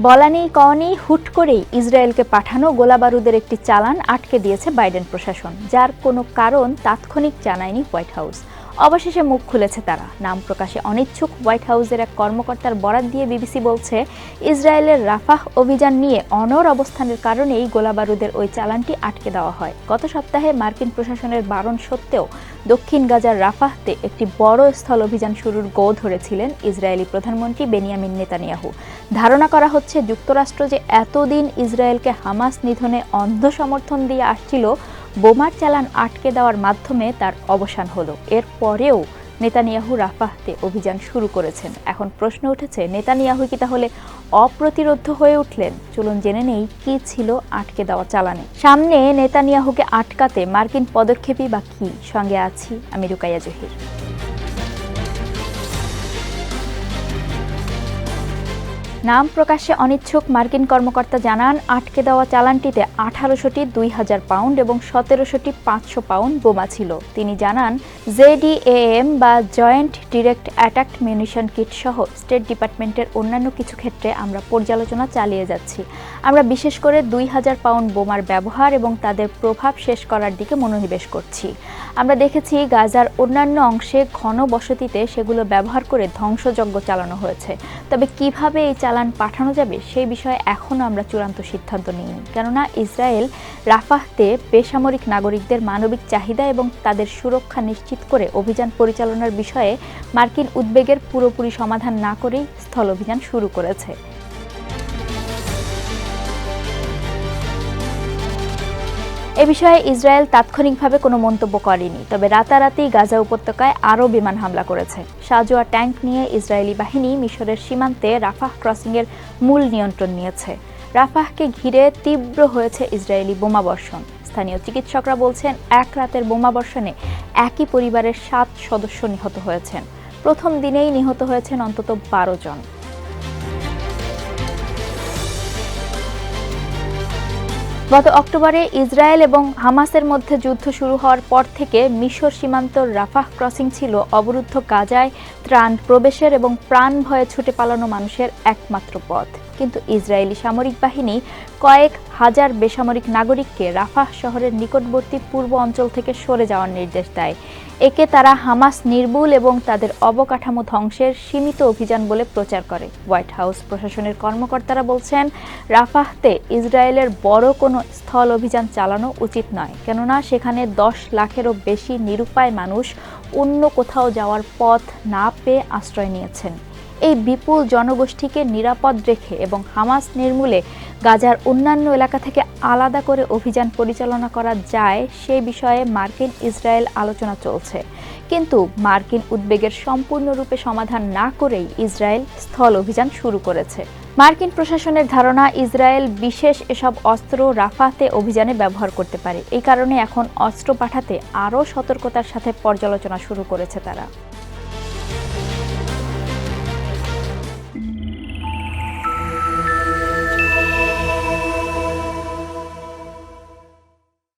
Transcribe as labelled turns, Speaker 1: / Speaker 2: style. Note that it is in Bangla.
Speaker 1: বলা নেই কওয়া নেই হুট করেই ইসরায়েলকে পাঠানো গোলাবারুদের একটি চালান আটকে দিয়েছে বাইডেন প্রশাসন, যার কোনো কারণ তাৎক্ষণিক জানায়নি হোয়াইট হাউস। অবশেষে মুখ খুলেছে তারা। নাম প্রকাশে অনিচ্ছুক হোয়াইট হাউসের এক কর্মকর্তার বরাত দিয়ে বিবিসি বলছে, ইসরায়েলের রাফাহ অভিযান নিয়ে অনড় অবস্থানের কারণেই গোলাবারুদের ওই চালানটি আটকে দেওয়া হয়। গত সপ্তাহে মার্কিন প্রশাসনের বারণ সত্ত্বেও দক্ষিণ গাজার রাফাহতে একটি বড় স্থল অভিযান শুরুর গো ধরেছিলেন ইসরায়েলি প্রধানমন্ত্রী বেনিয়ামিন নেতানিয়াহু। ধারণা করা হচ্ছে, যুক্তরাষ্ট্র যে এতদিন ইসরায়েলকে হামাস নিধনে অন্ধ সমর্থন দিয়ে আসছিল, বোমার চালান আটকে দেওয়ার মাধ্যমে তার অবসান হলো। এরপরেও নেতানিয়াহু রাফাহতে অভিযান শুরু করেছেন। এখন প্রশ্ন উঠেছে, নেতানিয়াহু কি তাহলে অপ্রতিরোধ্য হয়ে উঠলেন? চলুন জেনে নেই কি ছিল আটকে দেওয়া চালানে। সামনে নেতানিয়াহুকে আটকাতে মার্কিন পদক্ষেপই বা কি? সঙ্গে আছি আমি রুকাইয়া জহির। নাম প্রকাশে অনিচ্ছুক মার্কিন কর্মকর্তা জানান, আটকে দেওয়া চালানটিতে 1800টি 2000 পাউন্ড এবং 1700টি 500 পাউন্ড বোমা ছিল। তিনি জানান, জেডিএএম বা joint direct attack munition kit সহ স্টেট ডিপার্টমেন্টের অন্যান্য কিছু ক্ষেত্রে আমরা পর্যালোচনা চালিয়ে যাচ্ছি। আমরা বিশেষ করে 2000 পাউন্ড বোমার ব্যবহার এবং তাদের প্রভাব শেষ করার দিকে মনোনিবেশ করছি। আমরা দেখেছি গাজার অন্যান্য অংশে ঘন বসতিতে সেগুলো ব্যবহার করে ধ্বংসযজ্ঞ চালানো হয়েছে। তবে কিভাবে এই চালান পাঠানো যাবে সেই বিষয়ে এখনও আমরা চূড়ান্ত সিদ্ধান্ত নিইনি, কেননা ইসরায়েল রাফাহতে বেসামরিক নাগরিকদের মানবিক চাহিদা এবং তাদের সুরক্ষা নিশ্চিত করে অভিযান পরিচালনার বিষয়ে মার্কিন উদ্বেগের পুরোপুরি সমাধান না করেই স্থল অভিযান শুরু করেছে। এ বিষয়ে ইসরায়েল তাৎক্ষণিকভাবে কোনো মন্তব্য করেনি, তবে রাতারাতি গাজা উপত্যকায় আরও বিমান হামলা করেছে। সাজোয়া ট্যাঙ্ক নিয়ে ইসরায়েলি বাহিনী মিশরের সীমান্তে রাফাহ ক্রসিংয়ের মূল নিয়ন্ত্রণ নিয়েছে। রাফাহকে ঘিরে তীব্র হয়েছে ইসরায়েলি বোমাবর্ষণ। স্থানীয় চিকিৎসকরা বলছেন, এক রাতের বোমাবর্ষণে একই পরিবারের 7 সদস্য নিহত হয়েছেন। প্রথম দিনেই নিহত হয়েছেন অন্তত 12 জন। গত অক্টোবরে ইসরায়েল এবং হামাসের মধ্যে যুদ্ধ শুরু হওয়ার পর থেকে মিশর সীমান্তর রাফাহ ক্রসিং ছিল অবরুদ্ধ গাজায় ত্রাণ প্রবেশের এবং প্রাণ ভয়ে ছুটে পালানো মানুষের একমাত্র পথ। কিন্তু ইসরায়েলি সামরিক বাহিনী কয়েক হাজার বেসামরিক নাগরিককে রাফাহ শহরের নিকটবর্তী পূর্ব অঞ্চল থেকে সরে যাওয়ার নির্দেশ দেয়। একে তারা হামাস নির্মূল এবং তাদের অবকাঠামো ধ্বংসের সীমিত অভিযান বলে প্রচার করে। হোয়াইট হাউস প্রশাসনের কর্মকর্তারা বলছেন, রাফাহতে ইসরায়েলের বড় কোনো স্থল অভিযান চালানো উচিত নয়, কেননা সেখানে 10 লাখেরও বেশি নিরুপায় মানুষ অন্য কোথাও যাওয়ার পথ না পেয়ে আশ্রয় নিয়েছেন। এই বিপুল জনগোষ্ঠীকে নিরাপদ রেখে এবং হামাস নির্মূলে গাজার অন্যান্য এলাকা থেকে আলাদা করে অভিযান পরিচালনা করা যায় সেই বিষয়ে মার্কিন ইসরায়েল আলোচনা চলছে। কিন্তু মার্কিন উদ্বেগের সম্পূর্ণরূপে সমাধান না করেই ইসরায়েল স্থল অভিযান শুরু করেছে। মার্কিন প্রশাসনের ধারণা, ইসরায়েল বিশেষ এসব অস্ত্র রাফাহতে অভিযানে ব্যবহার করতে পারে। এই কারণে এখন অস্ত্র পাঠাতে আরও সতর্কতার সাথে পর্যালোচনা শুরু করেছে তারা।